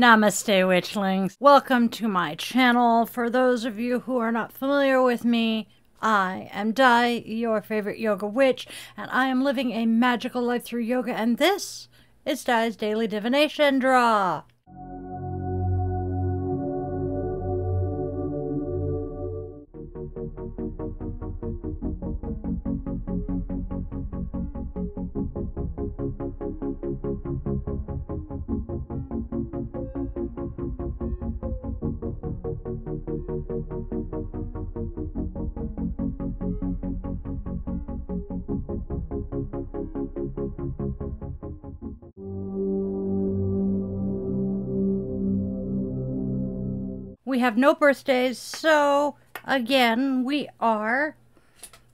Namaste, witchlings. Welcome to my channel. For those of you who are not familiar with me, I am Dai, your favorite yoga witch, and I am living a magical life through yoga, and this is Dai's Daily Divination Draw. We have no birthdays, so again, we are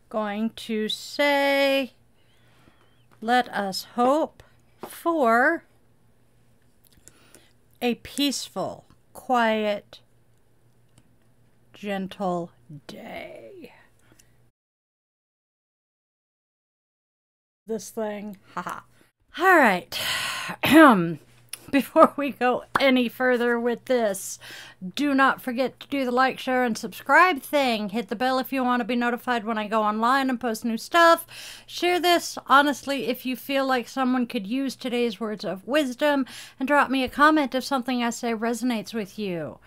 going to say, let us hope for a peaceful, quiet, gentle day. This thing, haha. All right. Before we go any further with this, do not forget to do the like, share, and subscribe thing. Hit the bell if you want to be notified when I go online and post new stuff. Share this, honestly, if you feel like someone could use today's words of wisdom. And drop me a comment if something I say resonates with you.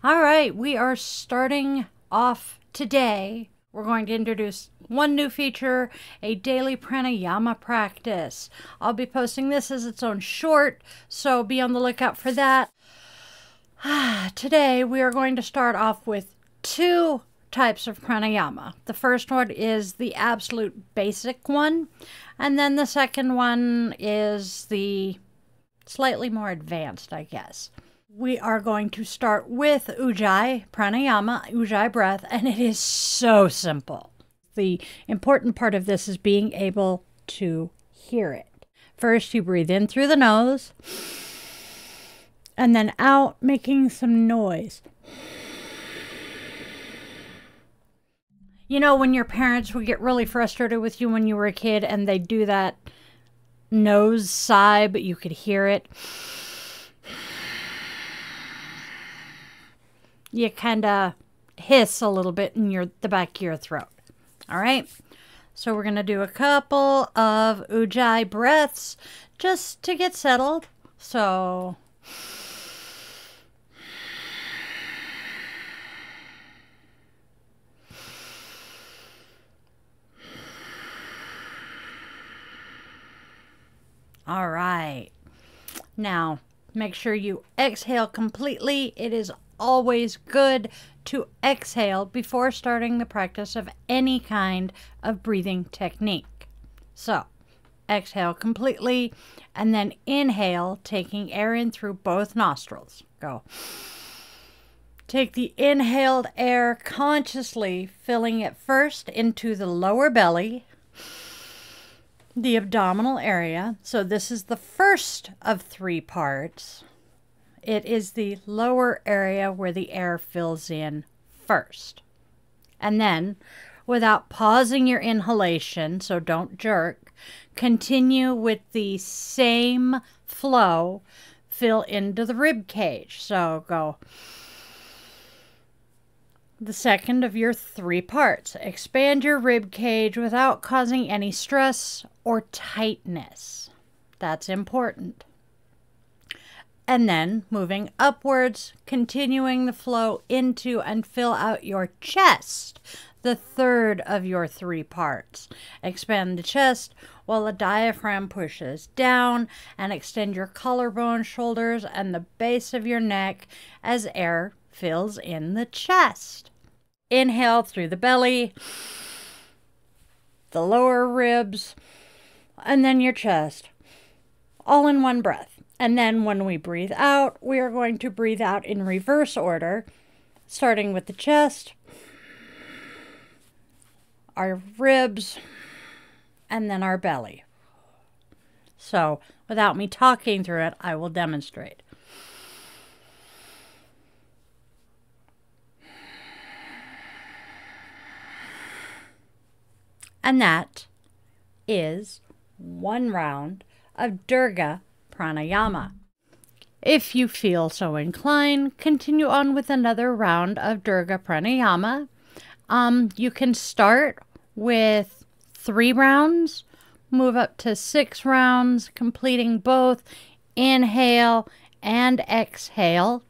All right, we are starting off today. We're going to introduce one new feature, a daily pranayama practice. I'll be posting this as its own short, so be on the lookout for that. Today, we are going to start off with two types of pranayama. The first one is the absolute basic one, and then the second one is the slightly more advanced, I guess. We are going to start with Ujjayi pranayama, Ujjayi breath, and it is so simple. The important part of this is being able to hear it. First, you breathe in through the nose, and then out, making some noise. You know, when your parents would get really frustrated with you when you were a kid, and they'd do that nose sigh, but you could hear it. You kind of hiss a little bit in the back of your throat. All right, so we're going to do a couple of Ujjayi breaths just to get settled. So all right, now make sure you exhale completely. It is always good to exhale before starting the practice of any kind of breathing technique. So, exhale completely and then inhale, taking air in through both nostrils. Go. Take the inhaled air consciously, filling it first into the lower belly, the abdominal area. So this is the first of three parts. It is the lower area where the air fills in first. And then, without pausing your inhalation, so don't jerk, continue with the same flow, fill into the rib cage. So go. The second of your three parts. Expand your rib cage without causing any stress or tightness. That's important. And then, moving upwards, continuing the flow into and fill out your chest, the third of your three parts. Expand the chest while the diaphragm pushes down, and extend your collarbone, shoulders, and the base of your neck as air fills in the chest. Inhale through the belly, the lower ribs, and then your chest, all in one breath. And then when we breathe out, we are going to breathe out in reverse order, starting with the chest, our ribs, and then our belly. So, without me talking through it, I will demonstrate. And that is 1 round of Durga Pranayama. If you feel so inclined, continue on with another round of Durga Pranayama. You can start with 3 rounds, move up to 6 rounds, completing both inhale and exhale,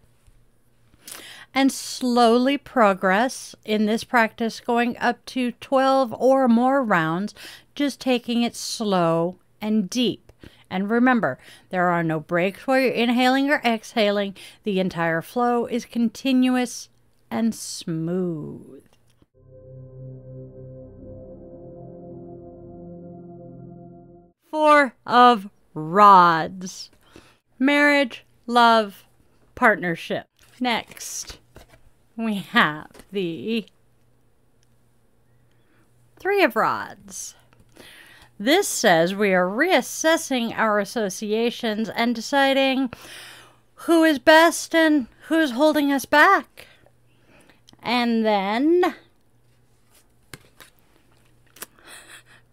and slowly progress in this practice, going up to 12 or more rounds, just taking it slow and deep. And remember, there are no breaks while you're inhaling or exhaling. The entire flow is continuous and smooth. Four of Rods. Marriage, love, partnership. Next, we have the 3 of Rods. This says we are reassessing our associations and deciding who is best and who's holding us back. And then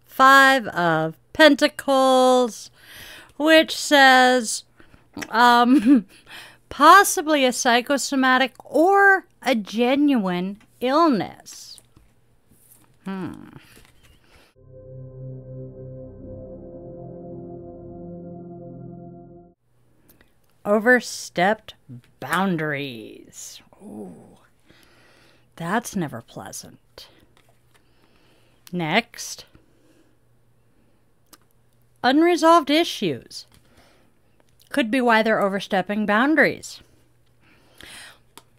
5 of Pentacles, which says possibly a psychosomatic or a genuine illness. Overstepped boundaries. Ooh, that's never pleasant. Next, unresolved issues. Could be why they're overstepping boundaries.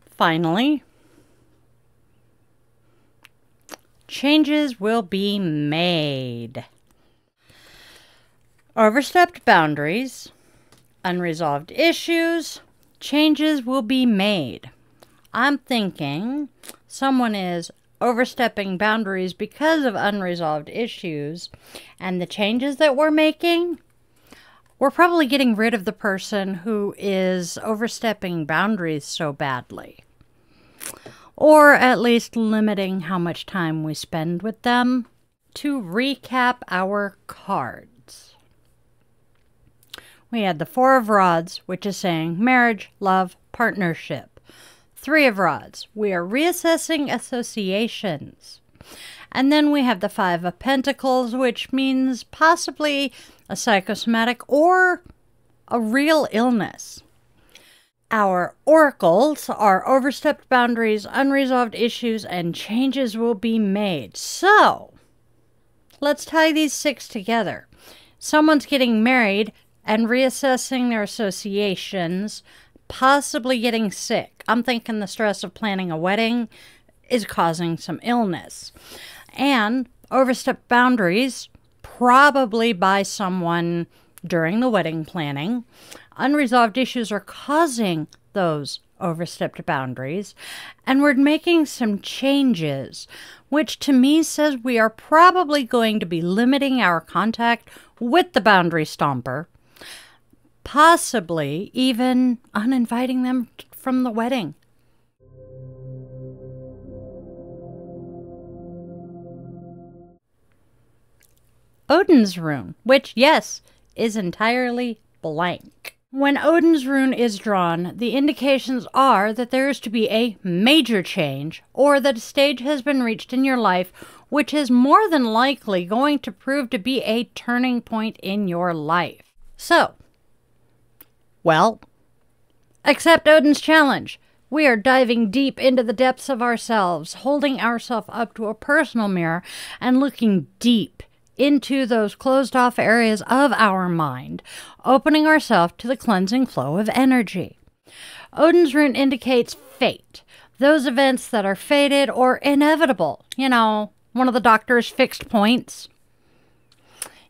Finally, changes will be made. Overstepped boundaries, unresolved issues, changes will be made. I'm thinking someone is overstepping boundaries because of unresolved issues, and the changes that we're making, we're probably getting rid of the person who is overstepping boundaries so badly. Or at least limiting how much time we spend with them. To recap our cards, we had the 4 of Rods, which is saying marriage, love, partnership. 3 of Rods, we are reassessing associations. And then we have the 5 of Pentacles, which means possibly a psychosomatic or a real illness. Our oracles are overstepped boundaries, unresolved issues, and changes will be made. So, let's tie these 6 together. Someone's getting married and reassessing their associations, possibly getting sick. I'm thinking the stress of planning a wedding is causing some illness. And overstepped boundaries, probably by someone during the wedding planning. Unresolved issues are causing those overstepped boundaries. And we're making some changes, which to me says we are probably going to be limiting our contact with the boundary stomper. Possibly even uninviting them from the wedding. Odin's rune, which, yes, is entirely blank. When Odin's rune is drawn, the indications are that there is to be a major change, or that a stage has been reached in your life which is more than likely going to prove to be a turning point in your life. So, well, accept Odin's challenge. We are diving deep into the depths of ourselves, holding ourselves up to a personal mirror and looking deep into those closed-off areas of our mind, opening ourselves to the cleansing flow of energy. Odin's rune indicates fate, those events that are fated or inevitable. You know, one of the doctor's fixed points.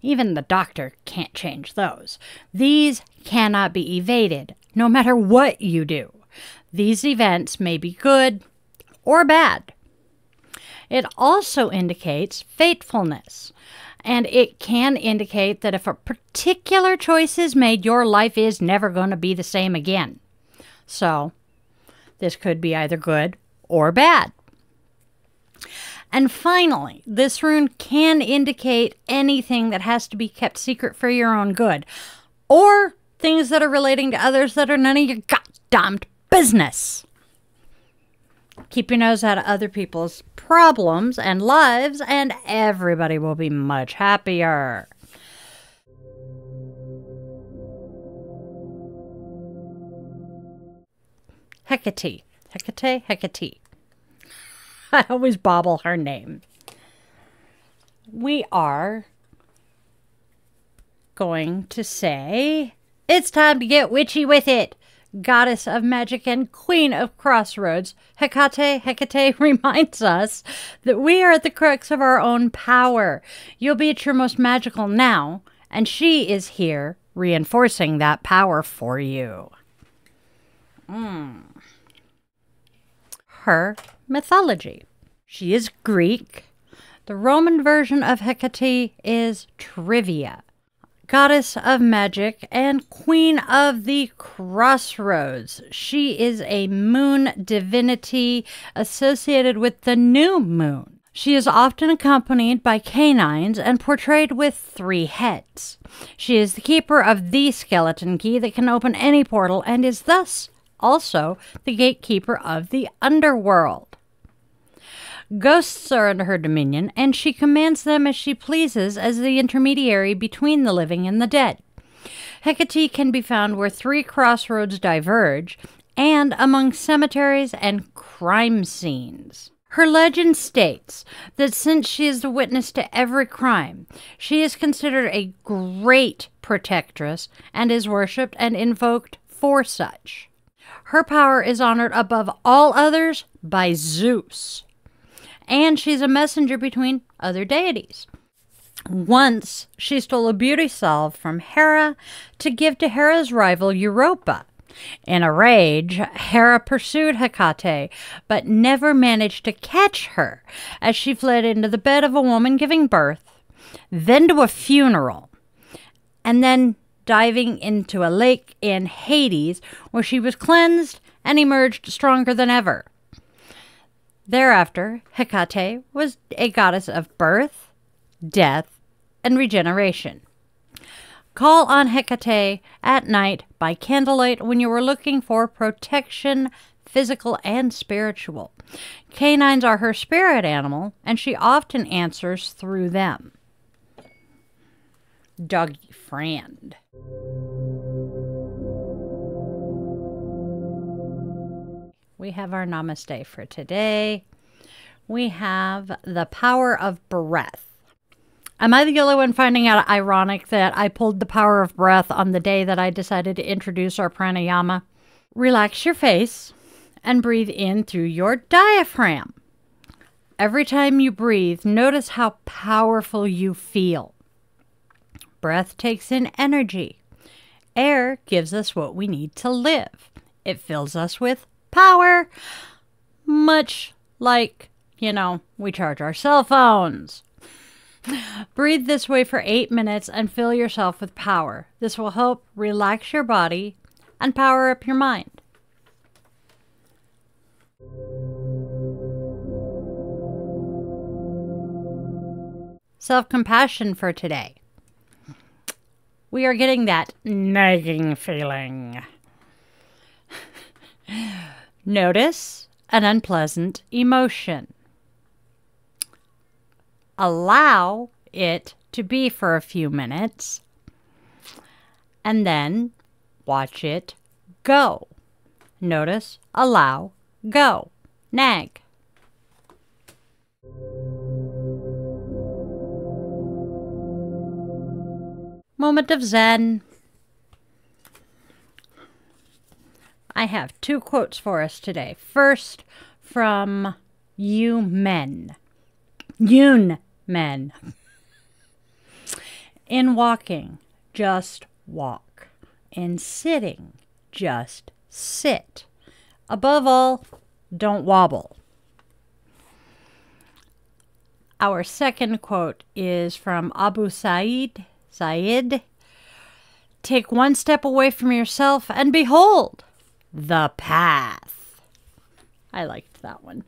Even the doctor can't change those. These cannot be evaded, no matter what you do. These events may be good or bad. It also indicates faithfulness. And it can indicate that if a particular choice is made, your life is never going to be the same again. So, this could be either good or bad. And finally, this rune can indicate anything that has to be kept secret for your own good, or things that are relating to others that are none of your goddamned business. Keep your nose out of other people's problems and lives, and everybody will be much happier. Hecate. Hecate. I always bobble her name. We are going to say, it's time to get witchy with it. Goddess of magic and queen of crossroads, Hecate reminds us that we are at the crux of our own power. You'll be at your most magical now, and she is here reinforcing that power for you. Her mythology. She is Greek. The Roman version of Hecate is Trivia. Goddess of magic and queen of the crossroads. She is a moon divinity associated with the new moon. She is often accompanied by canines and portrayed with 3 heads. She is the keeper of the skeleton key that can open any portal and is thus also the gatekeeper of the underworld. Ghosts are under her dominion, and she commands them as she pleases as the intermediary between the living and the dead. Hecate can be found where 3 crossroads diverge, and among cemeteries and crime scenes. Her legend states that since she is the witness to every crime, she is considered a great protectress and is worshipped and invoked for such. Her power is honored above all others by Zeus. And she's a messenger between other deities. Once, she stole a beauty salve from Hera to give to Hera's rival Europa. In a rage, Hera pursued Hecate, but never managed to catch her as she fled into the bed of a woman giving birth, then to a funeral, and then diving into a lake in Hades where she was cleansed and emerged stronger than ever. Thereafter, Hecate was a goddess of birth, death, and regeneration. Call on Hecate at night by candlelight when you are looking for protection, physical and spiritual. Canines are her spirit animal, and she often answers through them. Doggy friend. We have our namaste for today. We have the power of breath. Am I the only one finding it ironic that I pulled the power of breath on the day that I decided to introduce our pranayama? Relax your face and breathe in through your diaphragm. Every time you breathe, notice how powerful you feel. Breath takes in energy. Air gives us what we need to live. It fills us with power, much like, we charge our cell phones. Breathe this way for 8 minutes and fill yourself with power. This will help relax your body and power up your mind. Self-compassion for today. We are getting that nagging feeling. Notice an unpleasant emotion. Allow it to be for a few minutes, and then watch it go. Notice, allow, go. Nag. Moment of Zen. I have 2 quotes for us today. First, from Yun Men. In walking, just walk. In sitting, just sit. Above all, don't wobble. Our second quote is from Abu Said. Take one step away from yourself and behold the path. I liked that one.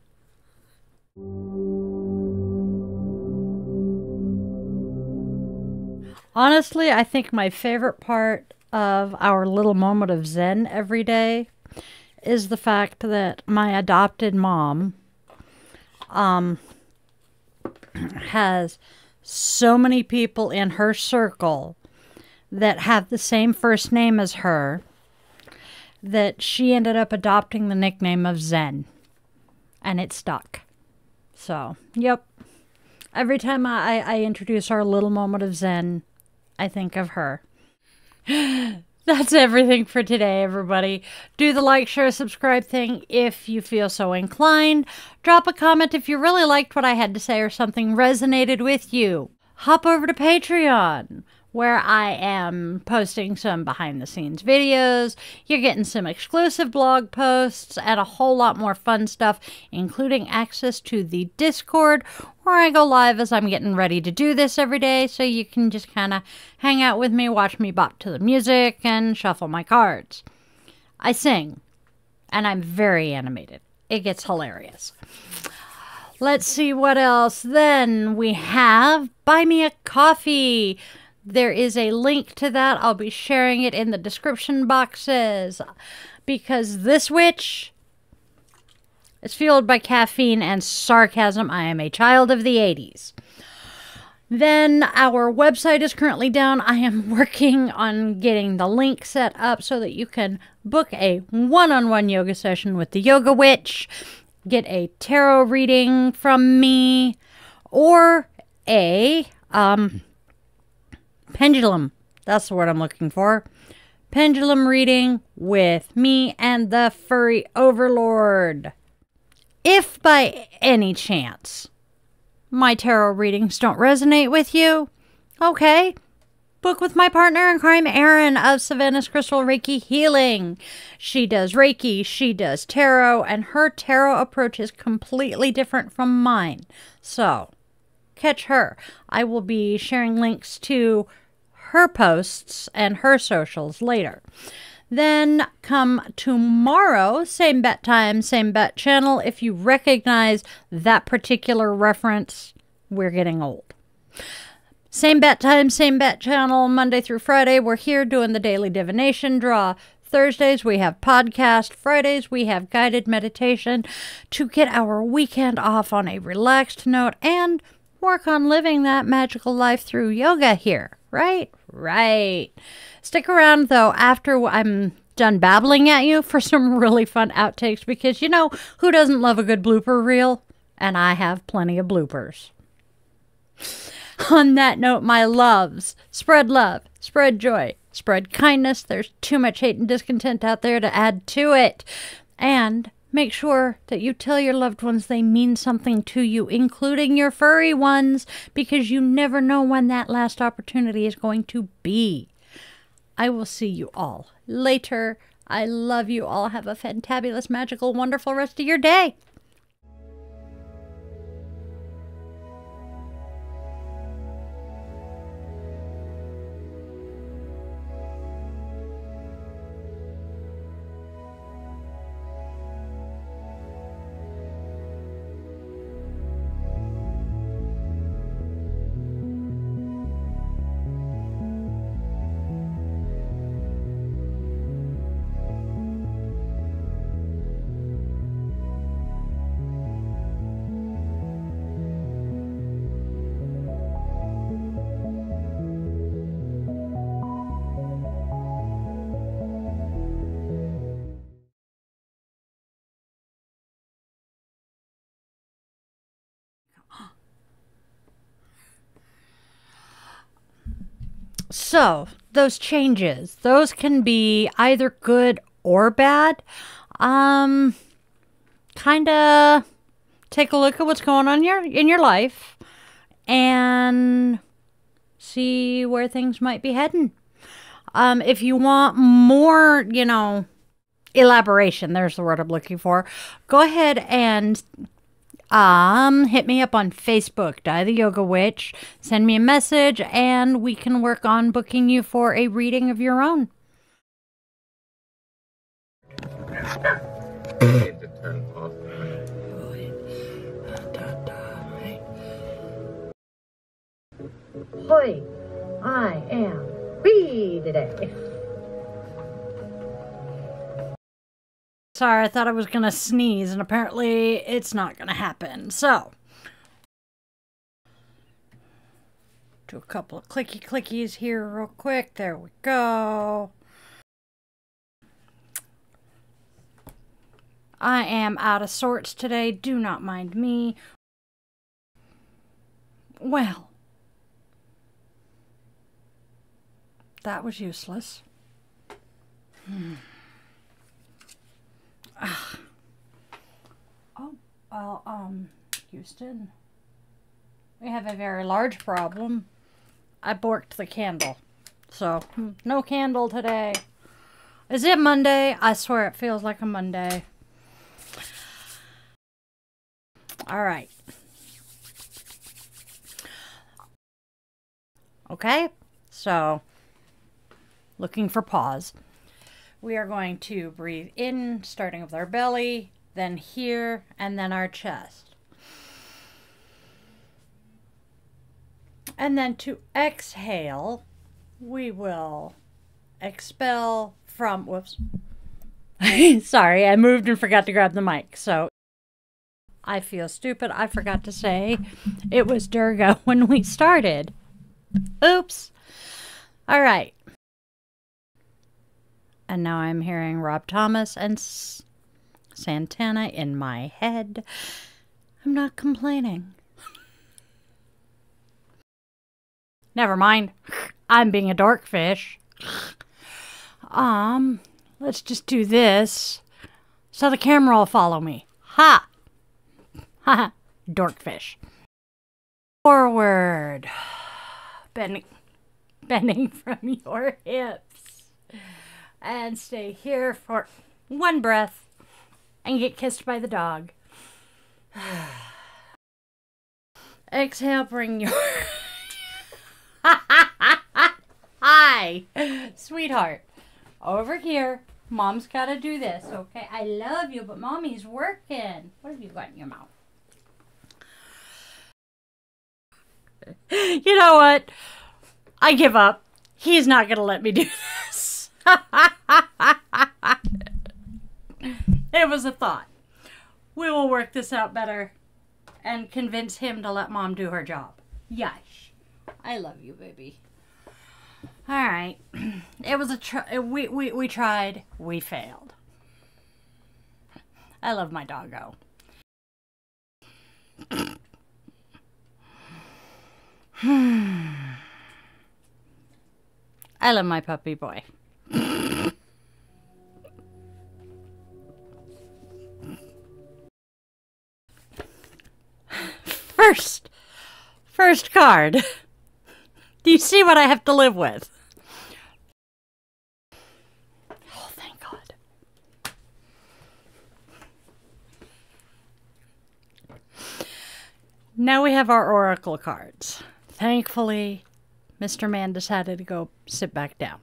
Honestly, I think my favorite part of our little moment of Zen every day is the fact that my adopted mom has so many people in her circle that have the same first name as her that she ended up adopting the nickname of Zen, and it stuck. So, yep. Every time I introduce our little moment of Zen, I think of her. That's everything for today, everybody. Do the like, share, subscribe thing if you feel so inclined. Drop a comment if you really liked what I had to say or something resonated with you. Hop over to Patreon, where I am posting some behind-the-scenes videos. You're getting some exclusive blog posts and a whole lot more fun stuff, including access to the Discord, where I go live as I'm getting ready to do this every day, so you can just kind of hang out with me, watch me bop to the music, and shuffle my cards. I sing, and I'm very animated. It gets hilarious. Let's see what else. Then we have Buy Me a Coffee. There is a link to that. I'll be sharing it in the description boxes, because this witch is fueled by caffeine and sarcasm. I am a child of the 80s. Then our website is currently down. I am working on getting the link set up so that you can book a one-on-one yoga session with the Yoga Witch, get a tarot reading from me, or a pendulum. That's the word I'm looking for. Pendulum reading with me and the Furry Overlord. If by any chance my tarot readings don't resonate with you, okay, book with my partner in crime, Erin of Savannah's Crystal Reiki Healing. She does Reiki, she does tarot, and her tarot approach is completely different from mine. So, catch her. I will be sharing links to her posts and her socials later. Then come tomorrow, same bat time, same bat channel. If you recognize that particular reference, we're getting old. Same bat time, same bat channel, Monday through Friday. We're here doing the daily divination draw. Thursdays we have podcast. Fridays we have guided meditation to get our weekend off on a relaxed note and work on living that magical life through yoga here. Right? Right. Stick around, though, after I'm done babbling at you for some really fun outtakes, because, you know, who doesn't love a good blooper reel? And I have plenty of bloopers. On that note, my loves, spread love, spread joy, spread kindness. There's too much hate and discontent out there to add to it. And make sure that you tell your loved ones they mean something to you, including your furry ones, because you never know when that last opportunity is going to be. I will see you all later. I love you all. Have a fantabulous, magical, wonderful rest of your day. So, those changes, those can be either good or bad. Kind of take a look at what's going on in your life and see where things might be heading. If you want more, elaboration, there's the word I'm looking for, go ahead and hit me up on Facebook, Die the Yoga Witch. Send me a message and we can work on booking you for a reading of your own. Hoi, I am free today. Sorry, I thought I was going to sneeze, and apparently it's not going to happen. So, do a couple of clicky clickies here real quick. There we go. I am out of sorts today. Do not mind me. Well, that was useless. Oh, well, Houston, we have a very large problem. I borked the candle. So, no candle today. Is it Monday? I swear it feels like a Monday. All right. Okay, so looking for pause. We are going to breathe in, starting with our belly, then here, and then our chest. And then to exhale, we will expel from, whoops. Sorry, I moved and forgot to grab the mic. So I feel stupid. I forgot to say it was Durga when we started. Oops. All right. And now I'm hearing Rob Thomas and Santana in my head. I'm not complaining. Never mind. I'm being a dorkfish. Let's just do this so the camera will follow me. Ha! Ha! Dorkfish. Forward. Bending from your hips. And stay here for one breath and get kissed by the dog. Exhale, bring your... Hi, sweetheart. Over here. Mom's got to do this, okay? I love you, but Mommy's working. What have you got in your mouth? You know what? I give up. He's not going to let me do this. It was a thought. We will work this out better and convince him to let Mom do her job. Yes. I love you, baby. All right. It was a we tried. We failed. I love my doggo. I love my puppy boy. First card. Do you see what I have to live with? Oh, thank God. Now we have our oracle cards. Thankfully, Mr. Man decided to go sit back down.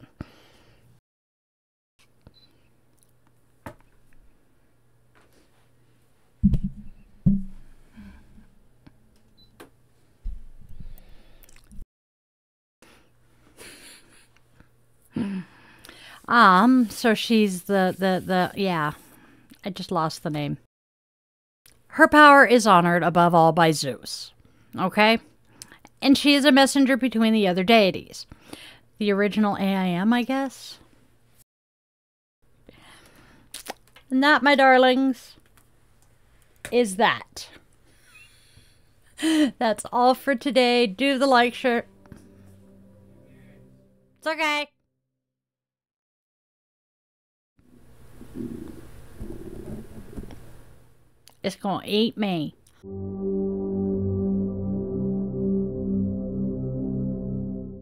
So she's yeah, I just lost the name. Her power is honored above all by Zeus, okay? And she is a messenger between the other deities. The original AIM, I guess? And that, my darlings, is that. That's all for today. Do the like shirt. It's okay. It's gonna eat me.